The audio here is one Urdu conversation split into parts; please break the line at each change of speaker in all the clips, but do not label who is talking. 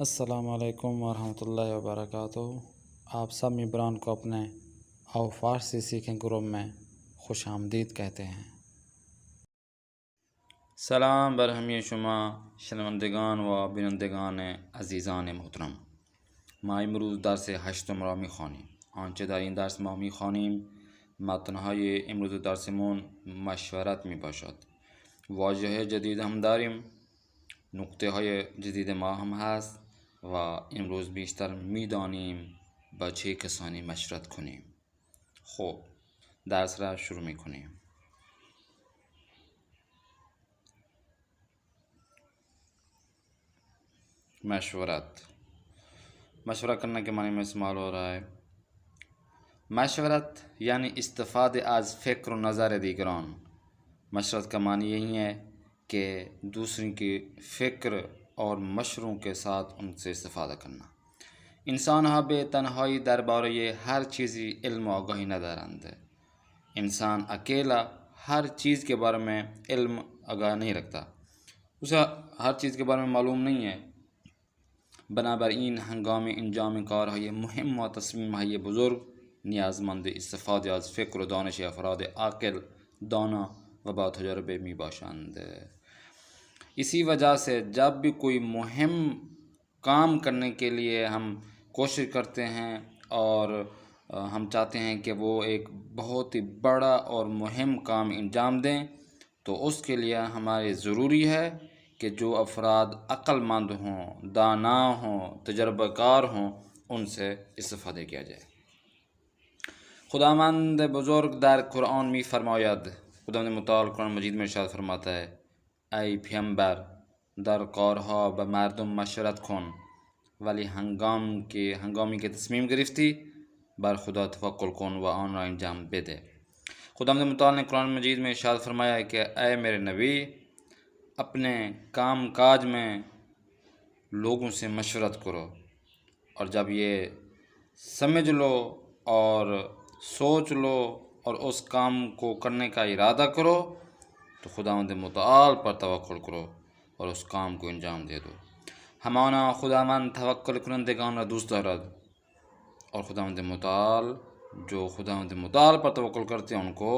السلام علیکم ورحمۃ اللہ وبرکاتہ۔ آپ سب ممبران کو اپنے آو فارسی سیکھیں گروپ میں خوش آمدید کہتے ہیں۔
سلام بر همه شما شنوندگان و بینندگان عزیزان محترم. ما امروز درس هشتم را می‌خوانیم. آنچه در این درس ما می‌خوانیم متن‌های امروز درسمون مشورت میباشد. واژه جدید هم داریم، نکته های جدید ما هم هست و امروز بیشتر میدانیم با چه کسانی مشورت کنیم. خب درس را شروع میکنیم. مشورہ کرنے کے معنی میں استعمال ہو رہا ہے مشورت یعنی استفاده از فکر و نظر دیگران. مشورت کا معنی یہی ہے کہ دوسروں کی فکر اور مشوروں کے ساتھ ان سے استفادہ کرنا. انسان ها به تنهایی درباره هر چیزی علم و آگاهی ندارند. انسان اکیلا ہر چیز کے بارے میں علم آگاہ نہیں رکھتا، اسے ہر چیز کے بارے میں معلوم نہیں ہے. بنابراین ہنگام انجام کارهای مهم و تصمیمهای بزرگ نیازمند استفاده از فکر و دانش افراد عاقل، دانا و با تجربه می باشند. اسی وجہ سے جب بھی کوئی مهم کام کرنے کے لیے ہم کوشش کرتے ہیں اور ہم چاہتے ہیں کہ وہ ایک بہت ہی بڑا اور مهم کام انجام دیں، تو اس کے لیے ہمارے ضروری ہے کہ جو افراد عقل مند ہوں، دانا ہوں، تجربہ کار ہوں، ان سے استفاده کیا جائے. خداوند بزرگ در قرآن می فرماید، خداوند متعال قرآن مجید میں ارشاد فرماتا ہے، ای پیامبر در کارها به مردم مشورت کن، ولی هنگامی که تصمیم گرفتی بر خدا توکل کن و آن را انجام بده. خداوند متعال نے قرآن مجید میں ارشاد فرمایا ہے کہ اے میرے نبی، اپنے کام کاج میں لوگوں سے مشورت کرو، اور جب یہ سمجھ لو اور سوچ لو اور اس کام کو کرنے کا ارادہ کرو تو خداوند متعال پر توکل کرو اور اس کام کو انجام دے دو. ہمانا خداوند توکل کنندگان را دوست دارد اور خداوند متعال جو خداوند متعال پر توکل کرتے ہیں ان کو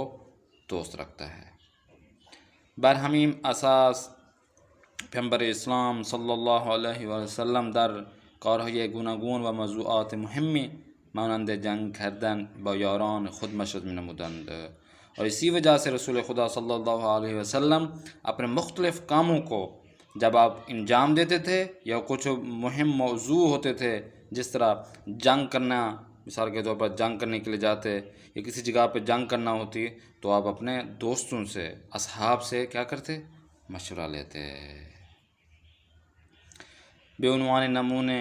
دوست رکھتا ہے. بر همین اساس پیامبر اسلام صلی الله علیه و سلم در کارهای گوناگون و موضوعات مهمی مانند جنگ کردن با یاران خود مشورت می نمودند، اور اسی وجہ سے رسول خدا صلی اللہ علیہ وسلم اپنے مختلف کاموں کو جب آپ انجام دیتے تھے یا کچھ مہم موضوع ہوتے تھے، جس طرح جنگ کرنا، مثال کے طور پر جنگ کرنے کے لیے جاتے یا کسی جگہ پہ جنگ کرنا ہوتی، تو آپ اپنے دوستوں سے، اصحاب سے کیا کرتے؟ مشورہ لیتے. به عنوان نمونه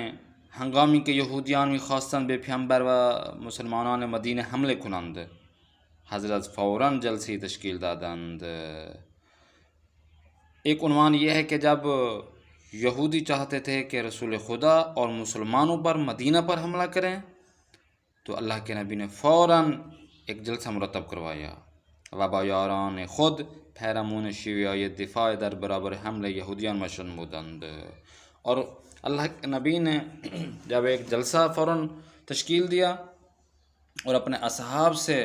هنگامی که یهودیان می‌خواستند به پیامبر و مسلمانان مدینه حمله کنند، حضرت فوراً جلسه تشکیل دادند. ایک عنوان یہ ہے کہ جب یہودی چاہتے تھے کہ رسول خدا اور مسلمانوں پر مدینہ پر حملہ کریں، تو اللہ کے نبی نے فوراً ایک جلسہ مرتب کروایا و با یاران خود پیرامون شیوه‌های دفاع در برابر حمله یهودیان مشورت نمودند. اور اللہ کے نبی نے جب ایک جلسہ فوراً تشکیل دیا اور اپنے اصحاب سے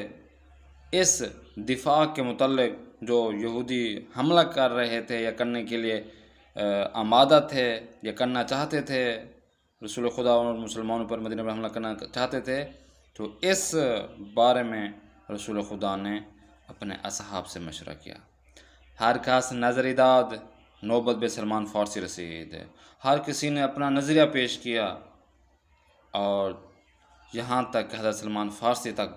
اس دفاع کے متعلق جو یہودی حملہ کر رہے تھے یا کرنے کے لیے آمادہ تھے یا کرنا چاہتے تھے، رسول خدا اور مسلمانوں پر مدینہ پر حملہ کرنا چاہتے تھے، تو اس بارے میں رسول خدا نے اپنے اصحاب سے مشورہ کیا. ہر کس نظری داد، نوبت به سلمان فارسی رسید. ہر کسی نے اپنا نظریہ پیش کیا اور یہاں تک کہ حضرت سلمان فارسی تک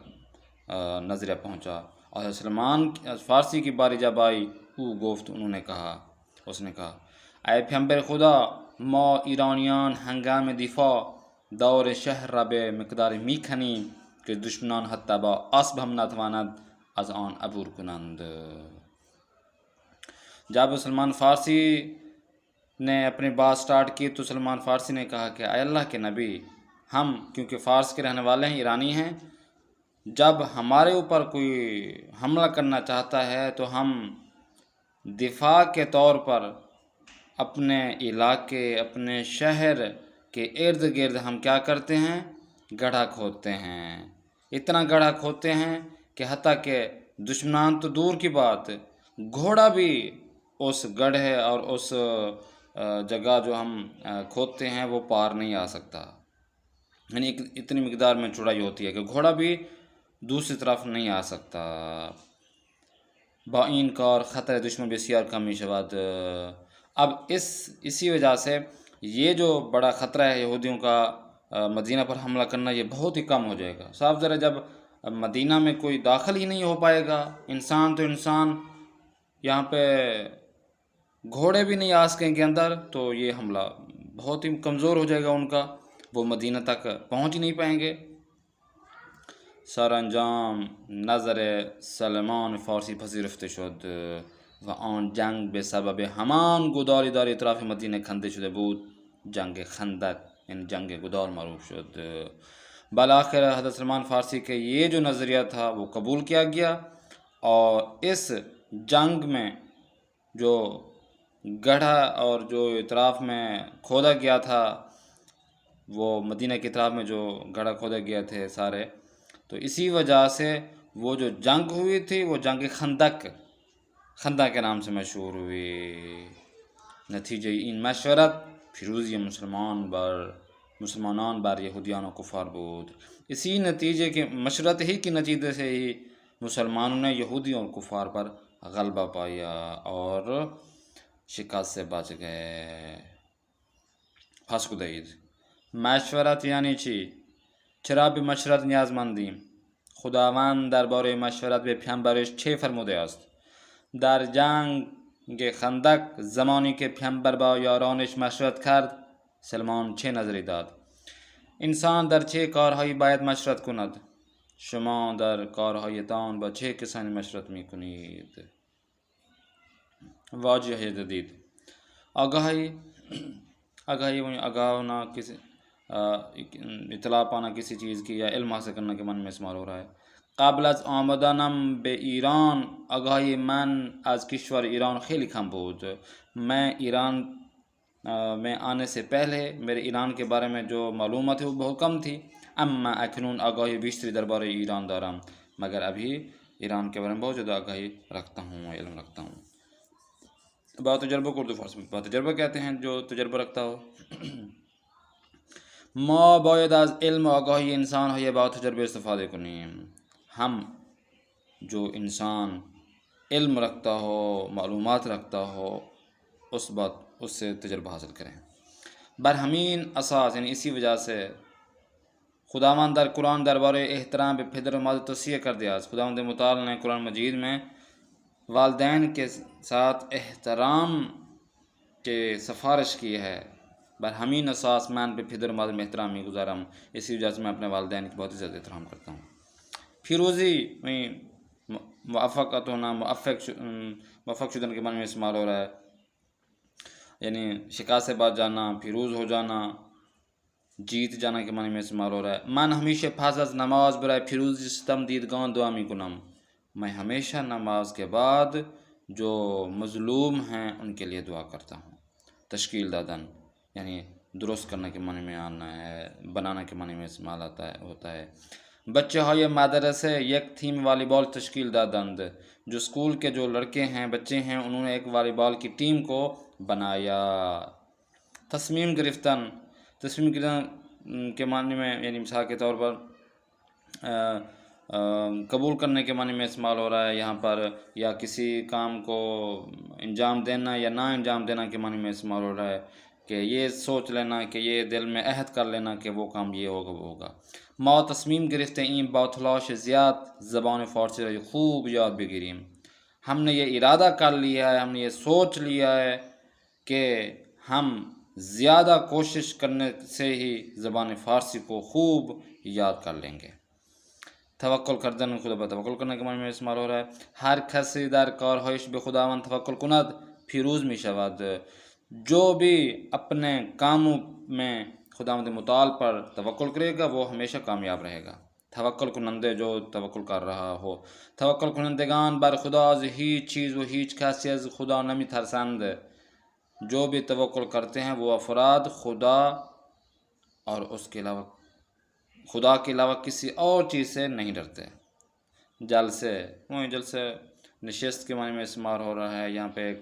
نظریہ پہنچا. اور حضرت سلمان فارسی کی باری جب آئی، انہوں نے کہا، اس نے کہا، اے پیامبر خدا، ما ایرانیان هنگام دفاع دور شهر را به مقدار میکنیم که دشمنان حتی با اسب هم نتواند از آن عبور کنند. جب سلمان فارسی نے اپنی بات سٹارٹ کی تو سلمان فارسی نے کہا کہ اے اللہ کے نبی، ہم کیونکہ فارس کے رہنے والے ہیں، ایرانی ہیں، جب ہمارے اوپر کوئی حملہ کرنا چاہتا ہے تو ہم دفاع کے طور پر اپنے علاقے، اپنے شہر کہ ارد گرد ہم کیا کرتے ہیں؟ گڑھا کھودتے ہیں، اتنا گڑھا کھودتے ہیں کہ حتیٰ کہ دشمنان تو دور کی بات، گھوڑا بھی اس گڑھے اور اس جگہ جو ہم کھودتے ہیں وہ پار نہیں آ سکتا، یعنی اتنی مقدار میں چوڑائی ہوتی ہے کہ گھوڑا بھی دوسری طرف نہیں آ سکتا۔ با این کار خطر دشمن بسیار کم می شود۔ اب اسی وجہ سے یہ جو بڑا خطرہ ہے یہودیوں کا مدینہ پر حملہ کرنا، یہ بہت ہی کم ہو جائے گا۔ صاف ذرا جب مدینہ میں کوئی داخل ہی نہیں ہو پائے گا، انسان تو انسان یہاں پہ گھوڑے بھی نہیں آ سکیں گے اندر، تو یہ حملہ بہت ہی کمزور ہو جائے گا ان کا، وہ مدینہ تک پہنچ ہی نہیں پائیں گے۔ سر انجام نظر سلمان فارسی پذیرفته شد و آن جنگ به سبب همان گداری در اطراف مدینه کنده شده بود، جنگ خندق یعنی جنگ گدار معروف شد۔ بالآخر حضرت سلمان فارسی کے یہ جو نظریہ تھا وہ قبول کیا گیا، اور اس جنگ میں جو گڑھا اور جو اطراف میں کھودا گیا تھا، وہ مدینہ کے اطراف میں جو گڑھا کھودا گیا تھے سارے، تو اسی وجہ سے وہ جو جنگ ہوئی تھی وہ جنگ خندق کے نام سے مشہور ہوئی۔ نتیجہ این مشورت پیروزی مسلمانان بر یہودیان و کفار بود۔ اسی نتیجے کے مشورت ہی کے نتیجے سے ہی مسلمانوں نے یہودیوں اور کفار پر غلبہ پایا اور شکست سے بچ گئے۔ پس کدید مشورت یعنی چی؟ چرا به مشورت نیازمندیم؟ خداوند درباره مشورت به پیامبرش چه فرموده است؟ در جنگ خندق زمانی که پیامبر با یارانش مشورت کرد، سلمان چه نظری داد؟ انسان در چه کارهایی باید مشورت کند؟ شما در کارهایتان با چه کسانی مشورت می کنید؟ واجه جدید آگاہی آگاہ ہونا، کسی اطلاع پانا کسی چیز کی یا علم حاصل کرنا کے من میں استعمال ہو رہا ہے۔ قبل از آمدنم به ایران آگاهی من از کشور ایران خیلی کم بود۔ میں ایران میں آنے سے پہلے میرے ایران کے بارے میں جو معلومات ہے وہ بہت کم تھی۔ اما اکنون آگاہی بیشتری دربارے ایران دارم، مگر ابھی ایران کے بارے میں بہت زیادہ آگاہی رکھتا ہوں، علم رکھتا ہوں۔ با تجربہ کو اردو فارسی میں با تجربہ کہتے ہیں جو تجربہ رکھتا ہو۔ ما باید از علم و آگاهی انسان‌های با تجربه استفاده کنیم۔ ہم جو انسان علم رکھتا ہو، معلومات رکھتا ہو، اس سے تجربہ حاصل کریں۔ برہمین اساس یعنی اسی وجہ سے خداوند در قرآن دربارے احترام به پدر و مادر توصیه کرده است۔ خداوند متعال نے قرآن مجید میں والدین کے ساتھ احترام کے سفارش کی ہے۔ برہمین اساس من به پدر و مادر میں احترام میگذارم، اسی وجہ سے میں اپنے والدین کی بہت زیادہ احترام کرتا ہوں۔ پیروزی موفقت ہونا، موفق شدن کے معنی میں استعمال ہو رہا ہے، یعنی شکست سے بچ جانا، پیروز ہو جانا، جیت جانا کے معنی میں استعمال ہو رہا ہے۔ من ہمیشہ پس از نماز برای پیروزی ستم دیدگان دعا میکنم۔ میں ہمیشہ نماز کے بعد جو مظلوم ہیں ان کے لیے دعا کرتا ہوں۔ تشکیل دادن یعنی درست کرنے کے معنی میں آنا ہے، بنانا کے معنی میں استعمال ہوتا ہے۔ بچے های مدرسه یک تیم والیبال تشکیل دادند۔ جو اسکول کے جو لڑکے ہیں، بچے ہیں، انہوں نے ایک والیبال کی ٹیم کو بنایا۔ تصمیم گرفتن کے معنی میں یعنی مثال کے طور پر قبول کرنے کے معنی میں استعمال ہو رہا ہے یہاں پر، یا کسی کام کو انجام دینا یا نہ انجام دینا کے معنی میں استعمال ہو رہا ہے، کہ یہ سوچ لینا، کہ یہ دل میں عہد کر لینا کہ وہ کام یہ ہوگا وہ ہوگا۔ ما تصمیم گرفته ایم با تلاش زیاد زبان فارسی را خوب یاد بگیریم۔ ہم نے یہ ارادہ کر لیا ہے، ہم نے یہ سوچ لیا ہے کہ ہم زیادہ کوشش کرنے سے ہی زبان فارسی کو خوب یاد کر لیں گے۔ توکل کردن خدا پر توکل کرنے کے معنی میں استعمال ہو رہا ہے۔ ہر کسی در کارهایش به خداوند توکل کند پیروز می شود۔ جو بھی اپنے کاموں میں خداوند متعال پر توکل کرے گا وہ ہمیشہ کامیاب رہے گا۔ توکل کنندے جو توکل کر رہا ہو۔ توکل کنندگان بر خدا از هیچ چیز و هیچ کسی از خدا نمی ترسند۔ جو بھی توکل کرتے ہیں وہ افراد خدا اور اس کے علاوہ خدا کے علاوہ کسی اور چیز سے نہیں ڈرتے۔ جلسے، وہی جلسے نشست کے معنی میں استعمال ہو رہا ہے یہاں پہ۔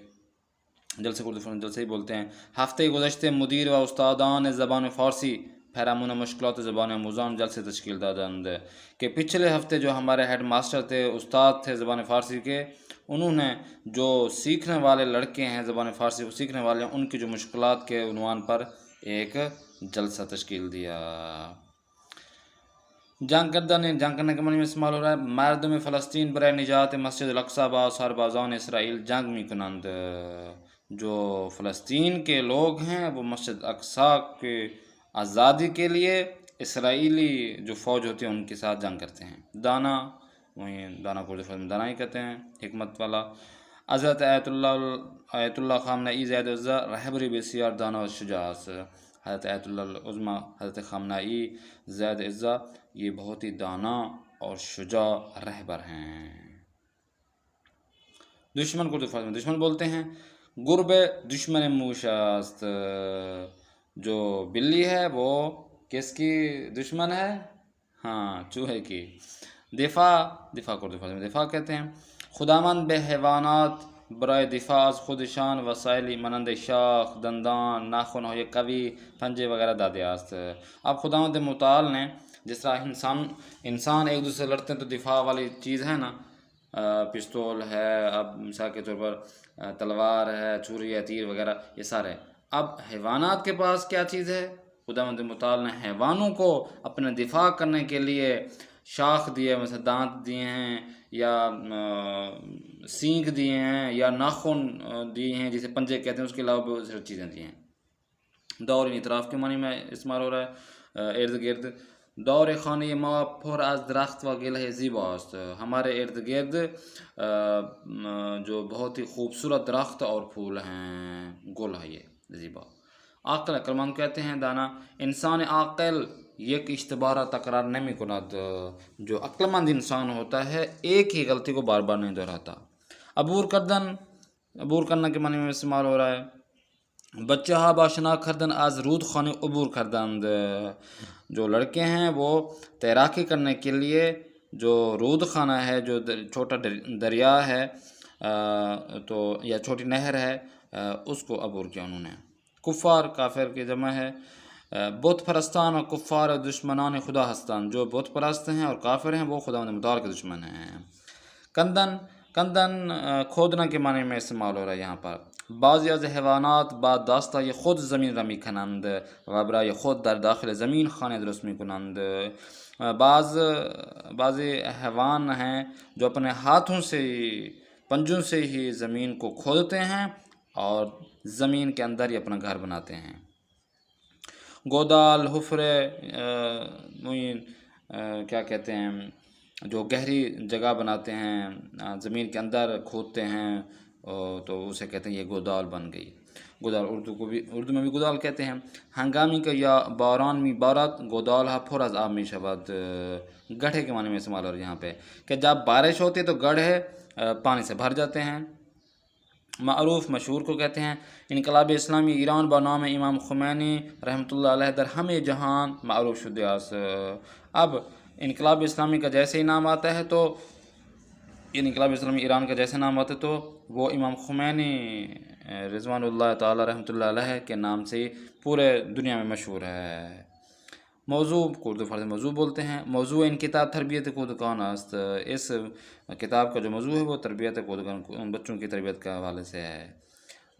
جلسے کو اردو جلسے ہی بولتے ہیں۔ ہفتے گزشتے مدیر و استادان زبان فارسی پیرامون مشکلات زبان آموزان جلسے تشکیل دادند، کہ پچھلے ہفتے جو ہمارے ہیڈ ماسٹر تھے، استاد تھے زبان فارسی کے، انہوں نے جو سیکھنے والے لڑکے ہیں زبان فارسی کو سیکھنے والے ہیں، ان کی جو مشکلات کے عنوان پر ایک جلسہ تشکیل دیا۔ جنگ کردن، جنگ کرنے کے معنی میں استعمال ہو رہا ہے مردم فلسطین برائے نجات مسجد الاقصی با سربازان اسرائیل جنگ می کنند، جو فلسطین کے لوگ ہیں وہ مسجد اقصی کے آزادی کے لیے اسرائیلی جو فوج ہوتی ہے ان کے ساتھ جنگ کرتے ہیں۔ دانا، وہیں دانا کو اردو میں دانائی کہتے ہیں، حکمت والا۔ حضرت آیت اللہ خامنئی زید عزہ رہبری بسیار دانا و شجاعت، حضرت آیت اللہ العظمیٰ حضرت خامنئی زید عزہ یہ بہت ہی دانا اور شجاع رہبر ہیں۔ دشمن کو اردو میں دشمن بولتے ہیں۔ گرب دشمن موش است، جو بلی ہے وہ کس کی دشمن ہے؟ ہاں، چوہے کی۔ دفاع کو اردو میں دفاع کہتے ہیں۔ خداوند بے حیوانات برائے دفاع از خودشان وسائلی مانند شاخ، دندان، ناخن ہو یہ قوی پنجے وغیرہ دادے است۔ اب خداوند متعال نے جس طرح انسان ایک دوسرے سے لڑتے ہیں تو دفاع والی چیز ہے نا، پستول ہے، اب مثال کے طور پر تلوار ہے، چھری ہے، تیر وغیرہ یہ سارے۔ اب حیوانات کے پاس کیا چیز ہے؟ خداوند متعال نے حیوانوں کو اپنے دفاع کرنے کے لیے شاخ دیے، مثلا دانت دیے ہیں، یا سینگ دیے ہیں، یا ناخن دیے ہیں جسے پنجے کہتے ہیں، اس کے علاوہ بہت ساری چیزیں دی ہیں۔ دور اطراف کے معنی میں استعمال ہو رہا ہے ارد گرد۔ دور خانه ما پر از درخت و گل زیباست، ہمارے ارد گرد جو بہت ہی خوبصورت درخت اور پھول ہیں، گل ہے یہ زیبا۔ عاقل عقلمند کہتے ہیں دانا، انسان عاقل یک اشتبارہ تکرار نمی کند، جو عقلمند انسان ہوتا ہے ایک ہی غلطی کو بار بار نہیں دہراتا۔ عبور کرنا کے معنی میں استعمال ہو رہا ہے بچہ ہا باشنا کردن از رود خانے عبور کردند، جو لڑکے ہیں وہ تیراکی کرنے کے لیے جو رود خانہ ہے، جو چھوٹا دریا ہے تو یا چھوٹی نہر ہے، اس کو عبور کیا انہوں نے۔ کفار کافر کی جمع ہے۔ بت پرستان اور کفار اور دشمنان خدا ہستان، جو بت پرست ہیں اور کافر ہیں وہ خداوند متعال کے دشمن ہیں۔ کندن کھودنا کے معنی میں استعمال ہو رہا ہے یہاں پر۔ بعضی از حیوانات بعد داستہ یہ خود زمین را می کنند و برای خود در داخل زمین خانے درست می کنند، بعضی حیوان ہیں جو اپنے ہاتھوں سے پنجوں سے ہی زمین کو کھودتے ہیں اور زمین کے اندر ہی اپنا گھر بناتے ہیں۔ گودال، حفرے، کیا کہتے ہیں، جو گہری جگہ بناتے ہیں زمین کے اندر کھودتے ہیں تو اسے کہتے ہیں یہ گودال بن گئی۔ گودال اردو میں بھی گودال کہتے ہیں۔ ہنگامی کا یا باران می بارات گودال ہا پر از آب می شود، گڑھے کے معنی میں استعمال ہو رہا ہے یہاں پہ کہ جب بارش ہوتی ہے تو گڑھے پانی سے بھر جاتے ہیں۔ معروف مشہور کو کہتے ہیں۔ انقلاب اسلامی ایران با نام امام خمینی رحمۃ اللہ علیہ در ہمیں جہان معروف شدہ است۔ اب انقلاب اسلامی کا جیسے ہی نام آتا ہے تو انقلاب اسلامی ایران کا جیسے نام آتا ہے تو وہ امام خمینی رضوان اللہ تعالی رحمۃ اللہ علیہ کے نام سے پورے دنیا میں مشہور ہے۔ موضوع کو اردو فارسی موضوع بولتے ہیں۔ موضوع ان کتاب تربیت کودکان است، اس کتاب کا جو موضوع ہے وہ تربیت کودکان بچوں کی تربیت کے حوالے سے ہے۔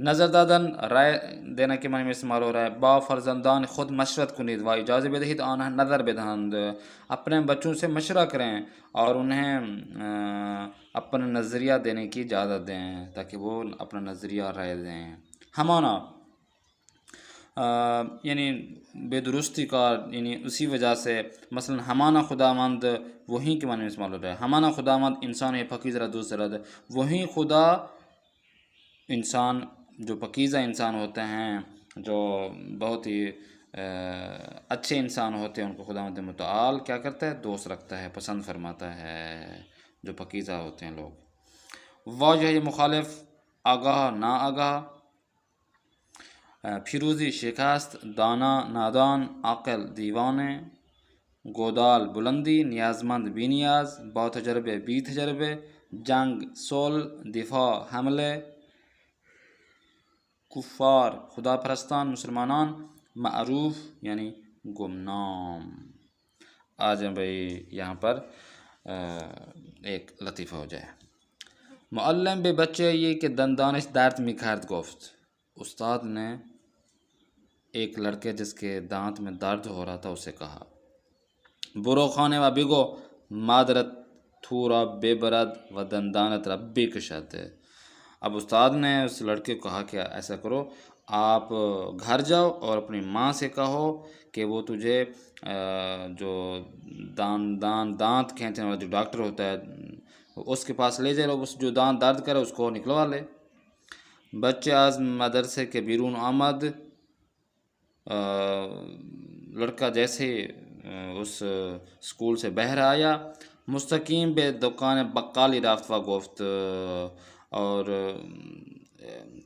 نظر دادن رائے دینا کے معنی میں استعمال ہو رہا ہے با فرزندان خود مشورت کنید و اجازت بدہید آنها نظر بدہند، اپنے بچوں سے مشورہ کریں اور انہیں اپنا نظریہ دینے کی اجازت دیں تاکہ وہ اپنا نظریہ رائے دیں۔ ہمانا یعنی بے درستی کا، یعنی اسی وجہ سے مثلا ہمانا خداوند وہی کے معنی میں استعمال ہو رہا ہے۔ ہمانا خداوند انسان پاکیزہ دوست رد، وہی خدا انسان جو پاکیزہ انسان ہوتے ہیں، جو بہت ہی اچھے انسان ہوتے ہیں، ان کو خداوند متعال کیا کرتا ہے؟ دوست رکھتا ہے، پسند فرماتا ہے، جو پاکیزہ ہوتے ہیں لوگ۔ واجہ مخالف آگاہ نا آگاہ، پیروزی شکست، دانا نادان، عاقل دیوانے، گودال بلندی، نیازمند بی نیاز، با تجربے بی تجربے، جنگ صلح، دفاع حملے، کفار خدا پرستان مسلمانان، معروف یعنی گمنام۔ آج بھائی یہاں پر ایک لطیفہ ہو جائے۔ معلم به بچه که دندانش درد میکرد گفت، استاد نے ایک لڑکے جس کے دانت میں درد ہو رہا تھا اسے کہا، برو خانه و بگو مادرت تو را ببرد و دندانت را بکشد۔ اب استاد نے اس لڑکے کو کہا کہ ایسا کرو، آپ گھر جاؤ اور اپنی ماں سے کہو کہ وہ تجھے جو دانت کھینچنے والا جو ڈاکٹر ہوتا ہے اس کے پاس لے جائے، اس جو دانت درد کرے اس کو نکلوا لے۔ بچے آج مدرسے کے بیرون آمد، لڑکا جیسے اس اسکول سے باہر آیا، مستقیم به دکان بقالی رفت و گفت، اور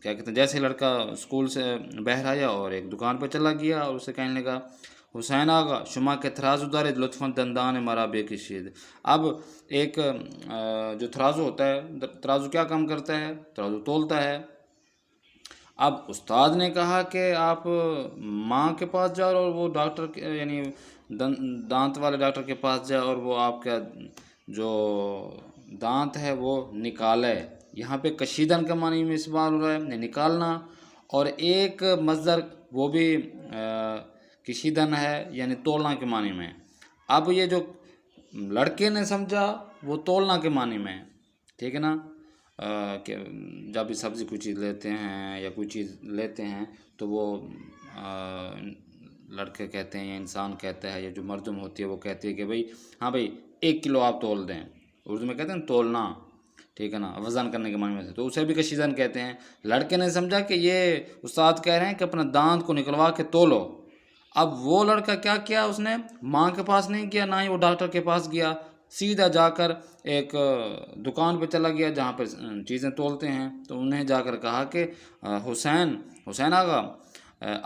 کیا کہتے ہیں جیسے لڑکا اسکول سے باہر آیا اور ایک دکان پہ چلا گیا اور اسے کہنے لگا، حسین آقا شما کے ترازو دارید لطفاً دندان مرا بکشید۔ اب ایک جو ترازو ہوتا ہے، ترازو کیا کام کرتا ہے؟ ترازو تولتا ہے۔ اب استاد نے کہا کہ آپ ماں کے پاس جاؤ اور وہ ڈاکٹر یعنی دانت والے ڈاکٹر کے پاس جائے اور وہ آپ کا جو دانت ہے وہ نکالے۔ یہاں پہ کشیدن کا معنی میں استعمال ہو رہا ہے، نکالنا، اور ایک مصدر وہ بھی کشیدن ہے یعنی تولنا کے معنی میں۔ اب یہ جو لڑکے نے سمجھا وہ تولنا کے معنی میں، ٹھیک ہے نا، کہ جب بھی سبزی کوئی چیز لیتے ہیں یا کوئی چیز لیتے ہیں تو وہ لڑکے کہتے ہیں یا انسان کہتا ہے یا جو مردم ہوتی ہے وہ کہتی ہے کہ بھئی ہاں بھئی 1 کلو آپ تول دیں، اردو میں کہتے ہیں تولنا، ٹھیک ہے نا، وزن کرنے کے معنی میں سے، تو اسے بھی کشیدن کہتے ہیں۔ لڑکے نے سمجھا کہ یہ استاد کہہ رہے ہیں کہ اپنا دانت کو نکلوا کے تولو۔ اب وہ لڑکا کیا کیا، اس نے ماں کے پاس نہیں گیا، نہ ہی وہ ڈاکٹر کے پاس گیا، سیدھا جا کر ایک دکان پہ چلا گیا جہاں پہ چیزیں تولتے ہیں، تو انہیں جا کر کہا کہ حسین آقا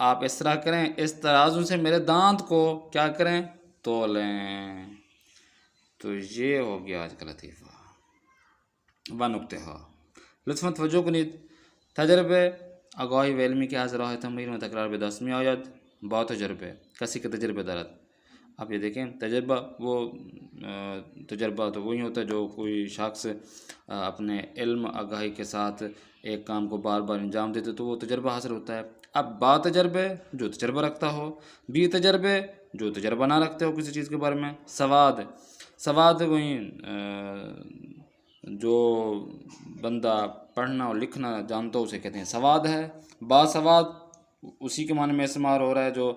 آپ اس طرح کریں، اس ترازو سے میرے دانت کو کیا کریں، تولیں۔ تو یہ ہو گیا آج کا لطیفہ و نکته ها۔ لطفاً توجه کنید. تجربه آگاهی و علمی که از راه تمرین و تکرار به دست می آید با تجربه، کسی که تجربه دارد. آپ یہ دیکھیں تجربہ، وہ تجربہ تو وہی ہوتا ہے جو کوئی شخص اپنے علم آگاہی کے ساتھ ایک کام کو بار بار انجام دیتے تو وہ تجربہ حاصل ہوتا ہے۔ اب با تجربے جو تجربہ رکھتا ہو، بی تجربے جو تجربہ نہ رکھتے ہو کسی چیز کے بارے میں، سواد وہی جو بندہ پڑھنا اور لکھنا جانتا ہو اسے کہتے ہیں سواد ہے۔ باسواد اسی کے معنی میں استعمال ہو رہا ہے جو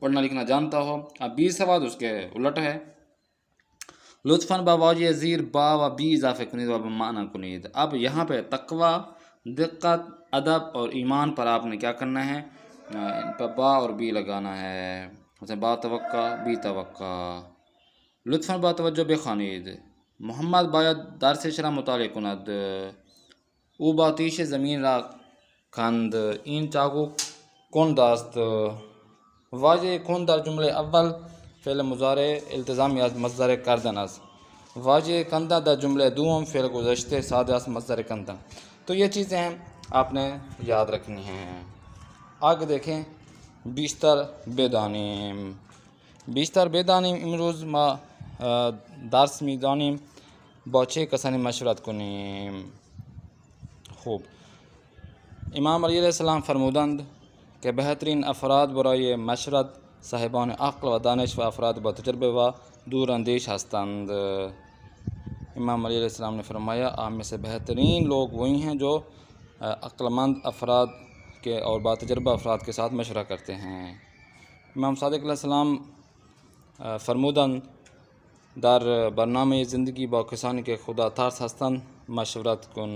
پڑھنا لکھنا جانتا ہو۔ اب بی سواد اس کے الٹ ہے۔ لطفاً با واجی زیر با و بی اضافه کنید و معنی کنید۔ اب یہاں پہ تقوی، دقت، ادب اور ایمان پر آپ نے کیا کرنا ہے، ان پر با اور بی لگانا ہے، مثلا با توقع بی توقع۔ لطفاً با توجه بخوانید. محمد باید درسش را مطالعه کند. او با تیش زمین را کند. این چاقو کند است. واژه کند در جمله اول فعل مضارع التزامی از مصدر کردن است. واژه کندن در جمله دوم فعل گذشته ساده است مصدر کندن۔ تو یہ چیزیں آپ نے یاد رکھنی ہیں۔ آگے دیکھیں بیشتر بدانیم. بیشتر بدانیم امروز ما درس میدانیم با چه کسانی مشورت کنیم. خوب، امام علیہ السلام فرمودند که بهترین افراد برای مشورت صاحبان عقل و دانش و افراد با تجربه و دوراندیش هستند۔ امام علیہ السلام نے فرمایا آپ میں سے بہترین لوگ وہی ہیں جو عقل مند افراد کے اور با تجربہ افراد کے ساتھ مشورہ کرتے ہیں۔ امام صادق علیہ السلام فرمودند در برنامه زندگی با کسانی که خدا ترس هستند مشورت کن۔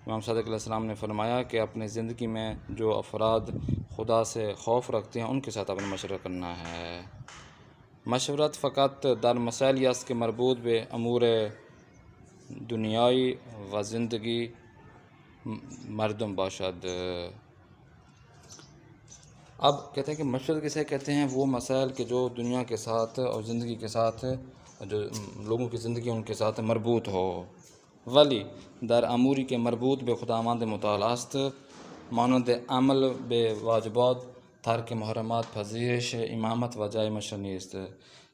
امام صادق علیہ السلام نے فرمایا کہ اپنے زندگی میں جو افراد خدا سے خوف رکھتے ہیں ان کے ساتھ اپنا مشورہ کرنا ہے۔ مشورت فقط در مسائلی است که مربوط به امور دنیایی و زندگی مردم باشد.
اب کہتے ہیں کہ مشورت کسے کہتے ہیں؟ وہ مسائل کہ جو دنیا کے ساتھ اور زندگی کے ساتھ، جو لوگوں کی زندگی ان کے ساتھ مربوط ہو، ولی در اموری کے مربوط بے خداوند متعال است، مانند عمل بے واجبات، ترک محرمات، پذیرش امامت و جائے مشورہ نیست۔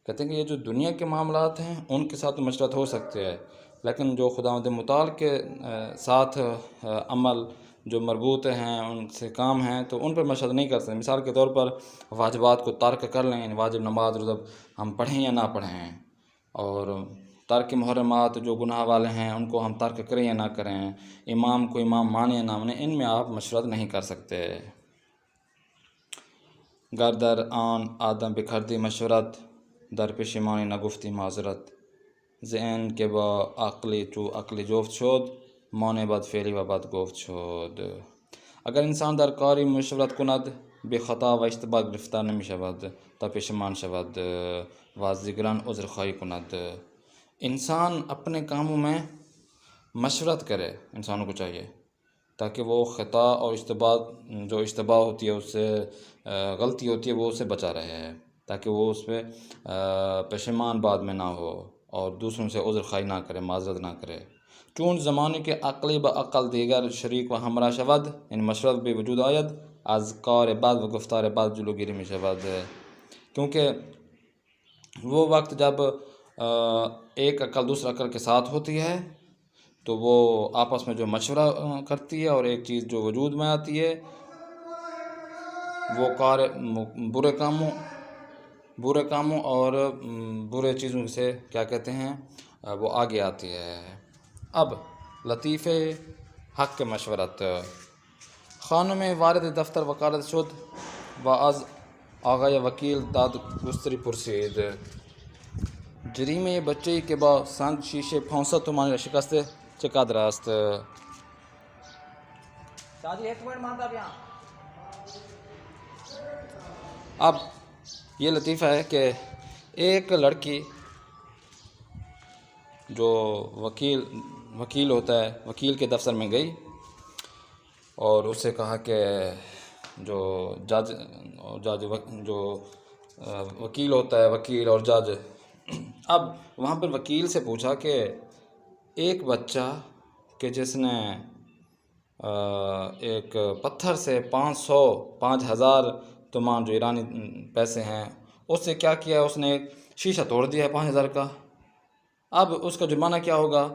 کہتے ہیں کہ یہ جو دنیا کے معاملات ہیں ان کے ساتھ مشورت ہو سکتے ہیں، لیکن جو خداوند متعال کے ساتھ عمل جو مربوط ہیں، ان سے کام ہیں، تو ان پر مشورت نہیں کر سکتے۔ مثال کے طور پر واجبات کو ترک کر لیں، یعنی واجب نماز روزہ ہم پڑھیں یا نہ پڑھیں، اور ترک محرمات جو گناہ والے ہیں ان کو ہم ترک کریں یا نہ کریں، امام کو امام مانیں یا نہ مانیں، ان میں آپ مشورت نہیں کر سکتے۔ گر در آن آدم بکردی مشورت، در پشیمانی نگفتی معذرت، ذہن کے با عقلی تو عقلی جفت شد، مان بد فعلی و بد گفت شد۔ اگر انسان در کاری مشورت کند، بے خطا و اشتباه گرفتار نمی شود تا پشیمان شود و از دیگران عذر خواهی کند۔ انسان اپنے کاموں میں مشورت کرے، انسانوں کو چاہیے تاکہ وہ خطا اور اشتباہ ہوتی ہے، اس سے غلطی ہوتی ہے، وہ اس سے بچا رہے، تاکہ وہ اس پہ پشیمان بعد میں نہ ہو اور دوسروں سے عذر خواہی نہ کرے، معذرت نہ کرے۔ چون زمانے کے عقلی با عقل دیگر شریک و ہمراہ شود، ان مشورت بے وجود آید، از کار بد و گفتار بد جلوگیری می شود۔ کیونکہ وہ وقت جب ایک عقل دوسرا عقل کے ساتھ ہوتی ہے تو وہ آپس میں جو مشورہ کرتی ہے، اور ایک چیز جو وجود میں آتی ہے، وہ کار برے کاموں اور برے چیزوں سے کیا کہتے ہیں، وہ آگے آتی ہے۔ اب لطیفے حق مشورت۔ خانم وارد دفتر وکالت شد و از آقای وکیل دادگستری پرسید، جریمه بچه‌ای که با سنگ شیشه 500 تومان را شکسته چه قدر است؟ اب یہ لطیفہ ہے کہ ایک لڑکی جو وکیل ہوتا ہے، وکیل کے دفتر میں گئی اور اس سے کہا کہ جو وکیل ہوتا ہے، وکیل اور جج، اب وہاں پر وکیل سے پوچھا کہ ایک بچہ کہ جس نے ایک پتھر سے 5,000 تومان جو ایرانی پیسے ہیں اس سے کیا کیا ہے، اس نے ایک شیشہ توڑ دیا ہے 5,000 کا، اب اس کا جرمانہ کیا ہوگا؟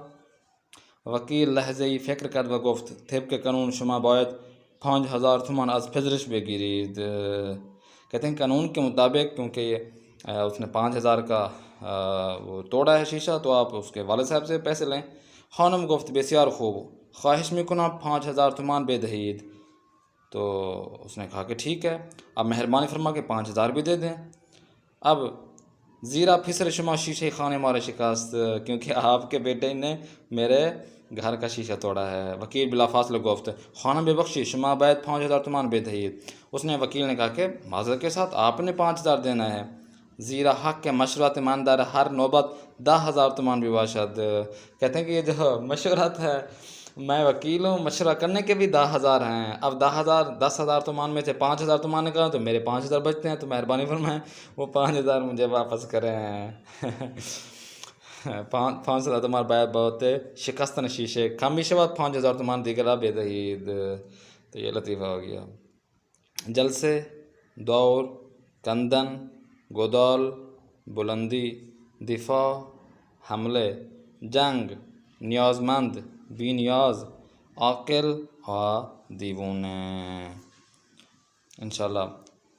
وکیل لحظه‌ای فکر کرد و گفت طبق قانون شما باید 5,000 تومان از پزشک بگیرید۔ کہتے ہیں قانون کے مطابق، کیونکہ اس نے 5,000 کا وہ توڑا ہے شیشہ، تو آپ اس کے والد صاحب سے پیسے لیں۔ خانم گفت بسیار خوب، خواہش میکنم 5,000 تومان بدهید۔ تو اس نے کہا کہ ٹھیک ہے، اب مہربانی فرما کے 5,000 بھی دے دیں۔ اب زیرا پھسر شما شیشے خانے مارے شکست، کیونکہ آپ کے بیٹے نے میرے گھر کا شیشہ توڑا ہے۔ وکیل بلا فاصلہ گفت خانم ببخشید شما باید 5,000 تومان بدهید۔ اس نے وکیل نے کہا کہ معذرت کے ساتھ آپ نے 5,000 دینا ہے، زیرا حق کے مشورت من در ہر نوبت 10,000 تومان بھی باشد۔ کہتے ہیں کہ یہ جو مشورت ہے، میں وکیل ہوں، مشورہ کرنے کے بھی 10,000 ہیں، اب 10,000 تومان میں سے 5,000 تومان نکالا تو میرے 5,000 بچتے ہیں، تو مہربانی فرمائیں وہ 5,000 مجھے واپس کریں۔ 5,000 تومان باید بہت شکستن شیشے کم بھی شود 5,000 تومان دیگر را بدهید۔ تو یہ لطیفہ ہو گیا۔ جلسے، دور، کندن، گودال، بلندی، دفاع، حملے، جنگ، نیازمند، بی نیاز، عاقل و دیوانه۔ انشاءاللہ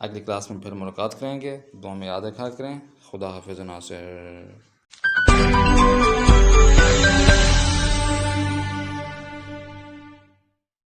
اگلی کلاس میں پھر ملاقات کریں گے، دعا میں یاد رکھا کریں۔ خدا حافظ و ناصر۔